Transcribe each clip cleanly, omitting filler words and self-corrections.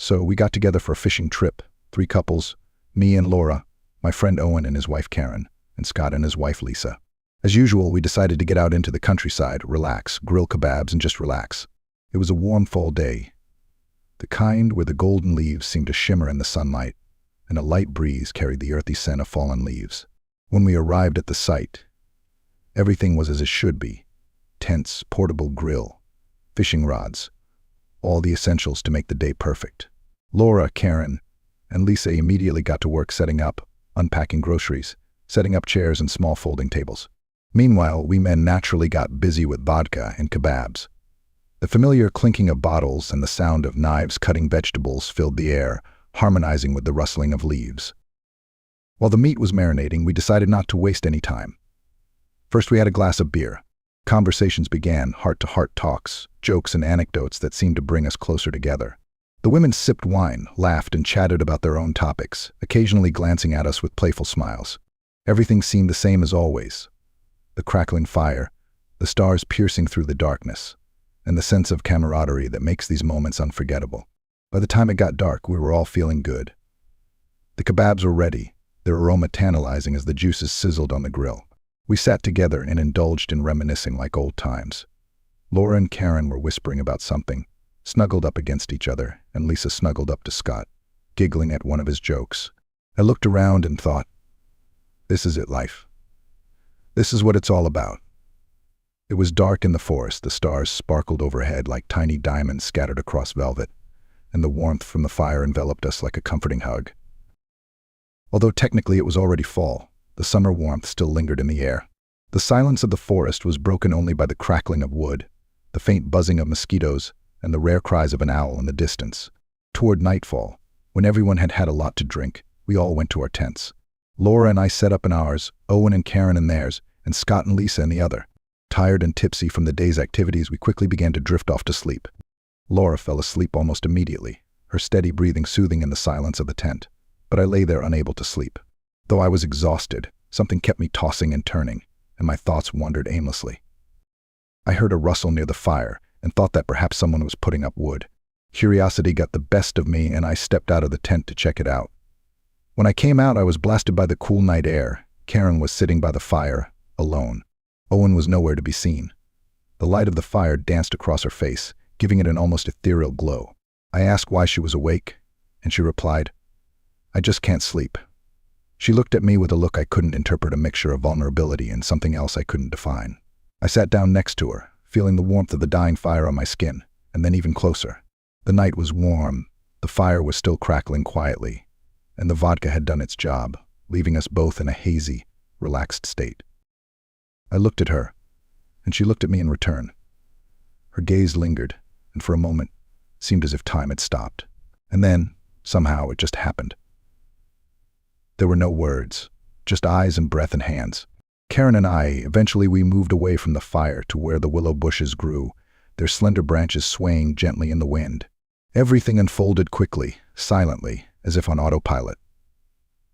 So we got together for a fishing trip, 3 couples, me and Laura, my friend Owen and his wife Karen, and Scott and his wife Lisa. As usual, we decided to get out into the countryside, relax, grill kebabs, and just relax. It was a warm fall day, the kind where the golden leaves seemed to shimmer in the sunlight, and a light breeze carried the earthy scent of fallen leaves. When we arrived at the site, everything was as it should be: tents, portable grill, fishing rods, all the essentials to make the day perfect. Laura, Karen, and Lisa immediately got to work setting up, unpacking groceries, setting up chairs and small folding tables. Meanwhile, we men naturally got busy with vodka and kebabs. The familiar clinking of bottles and the sound of knives cutting vegetables filled the air, harmonizing with the rustling of leaves. While the meat was marinating, we decided not to waste any time. First, we had a glass of beer. Conversations began, heart-to-heart talks, jokes and anecdotes that seemed to bring us closer together. The women sipped wine, laughed, and chatted about their own topics, occasionally glancing at us with playful smiles. Everything seemed the same as always: the crackling fire, the stars piercing through the darkness, and the sense of camaraderie that makes these moments unforgettable. By the time it got dark, we were all feeling good. The kebabs were ready, their aroma tantalizing as the juices sizzled on the grill. We sat together and indulged in reminiscing like old times. Laura and Karen were whispering about something, snuggled up against each other, and Lisa snuggled up to Scott, giggling at one of his jokes. I looked around and thought, this is it, life. This is what it's all about. It was dark in the forest, the stars sparkled overhead like tiny diamonds scattered across velvet, and the warmth from the fire enveloped us like a comforting hug. Although technically it was already fall, the summer warmth still lingered in the air. The silence of the forest was broken only by the crackling of wood, the faint buzzing of mosquitoes, and the rare cries of an owl in the distance. Toward nightfall, when everyone had had a lot to drink, we all went to our tents. Laura and I set up in ours, Owen and Karen in theirs, and Scott and Lisa in the other. Tired and tipsy from the day's activities, we quickly began to drift off to sleep. Laura fell asleep almost immediately, her steady breathing soothing in the silence of the tent, but I lay there unable to sleep. Though I was exhausted, something kept me tossing and turning, and my thoughts wandered aimlessly. I heard a rustle near the fire and thought that perhaps someone was putting up wood. Curiosity got the best of me, and I stepped out of the tent to check it out. When I came out, I was blasted by the cool night air. Karen was sitting by the fire, alone. Owen was nowhere to be seen. The light of the fire danced across her face, giving it an almost ethereal glow. I asked why she was awake, and she replied, "I just can't sleep." She looked at me with a look I couldn't interpret, a mixture of vulnerability and something else I couldn't define. I sat down next to her, feeling the warmth of the dying fire on my skin, and then even closer. The night was warm, the fire was still crackling quietly, and the vodka had done its job, leaving us both in a hazy, relaxed state. I looked at her, and she looked at me in return. Her gaze lingered, and for a moment, seemed as if time had stopped. And then, somehow, it just happened. There were no words, just eyes and breath and hands. Karen and eventually we moved away from the fire to where the willow bushes grew, their slender branches swaying gently in the wind. Everything unfolded quickly, silently, as if on autopilot.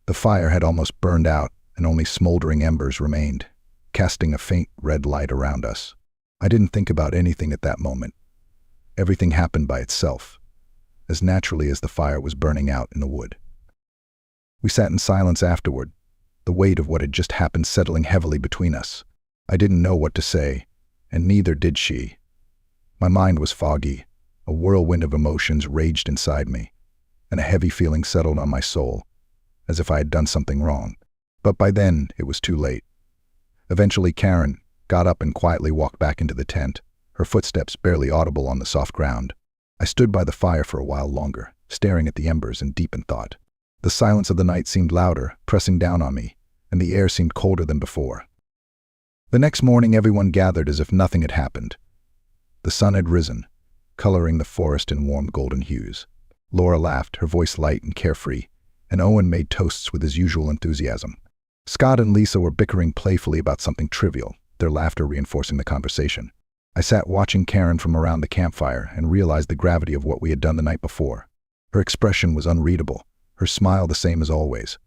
The fire had almost burned out, and only smoldering embers remained, casting a faint red light around us. I didn't think about anything at that moment. Everything happened by itself, as naturally as the fire was burning out in the wood. We sat in silence afterward, the weight of what had just happened settling heavily between us. I didn't know what to say, and neither did she. My mind was foggy, a whirlwind of emotions raged inside me, and a heavy feeling settled on my soul, as if I had done something wrong. But by then, it was too late. Eventually, Karen got up and quietly walked back into the tent, her footsteps barely audible on the soft ground. I stood by the fire for a while longer, staring at the embers in deep in thought. The silence of the night seemed louder, pressing down on me, and the air seemed colder than before. The next morning, everyone gathered as if nothing had happened. The sun had risen, coloring the forest in warm golden hues. Laura laughed, her voice light and carefree, and Owen made toasts with his usual enthusiasm. Scott and Lisa were bickering playfully about something trivial, their laughter reinforcing the conversation. I sat watching Karen from around the campfire and realized the gravity of what we had done the night before. Her expression was unreadable, her smile the same as always,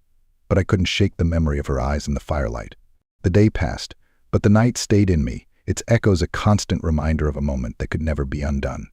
but I couldn't shake the memory of her eyes in the firelight. The day passed, but the night stayed in me, its echoes a constant reminder of a moment that could never be undone.